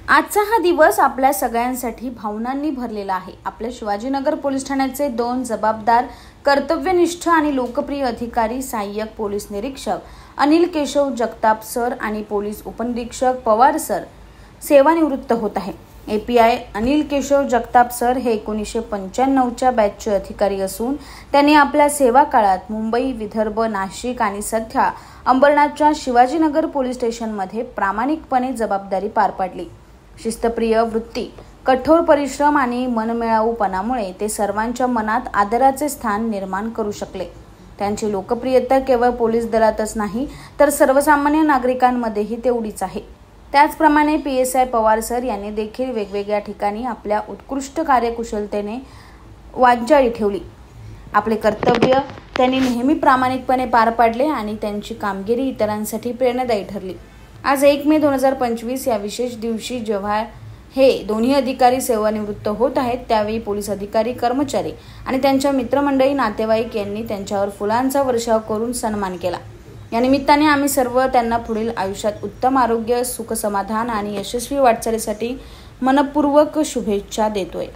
आजचा हा दिवस आपल्या सगळ्यांसाठी भावनांनी भरलेला आहे। आपल्या शिवाजीनगर पोलीस ठाण्याचे 2 जबाबदार, कर्तव्यनिष्ठ आणि लोकप्रिय अधिकारी सहाय्यक पोलीस निरीक्षक अनिल केशव जगताप सर आणि पोलीस उपनिरीक्षक पवार सर सेवानिवृत्त होत आहे। एपीआय अनिल केशव जगताप सर हे 1995च्या बॅचचे अधिकारी असून त्यांनी आपल्या सेवा काळात मुंबई, विदर्भ, नाशिक आणि सध्या अंबरनाथच्या शिवाजीनगर पोलीस स्टेशनमध्ये प्रामाणिकपणे जबाबदारी पार पाडली। शिस्तप्रिय वृत्ती, कठोर परिश्रम आणि मनमिळाऊपणामुळे ते सर्वांच्या मनात आदराचे स्थान निर्माण करू शकले। त्यांची लोकप्रियता केवळ पोलीस दलातच नाही तर सर्वसामान्य नागरिकांमध्येही तेवढीच आहे। त्याचप्रमाणे पीएसआय पवार सर यांनी देखील वेगवेगळ्या ठिकाणी आपल्या उत्कृष्ट कार्यकुशलतेने वांजाळी ठेवली। आपले कर्तव्य त्यांनी नेहमी प्रामाणिकपणे पार पाडले आणि त्यांची कामगिरी इतरांसाठी प्रेरणादायी ठरली। आज 1 मे 2025 या विशेष दिवशी जेव्हा हे दोन्ही अधिकारी सेवानिवृत्त होत आहेत, त्यावेळी पोलीस अधिकारी, कर्मचारी आणि त्यांच्या मित्रमंडळी, नातेवाईक यांनी त्यांच्यावर फुलांचा वर्षाव करून सन्मान केला। या निमित्ताने आम्ही सर्व त्यांना पुढील आयुष्यात उत्तम आरोग्य, सुख, समाधान आणि यशस्वी वाटचालीसाठी मनपूर्वक शुभेच्छा देतोय।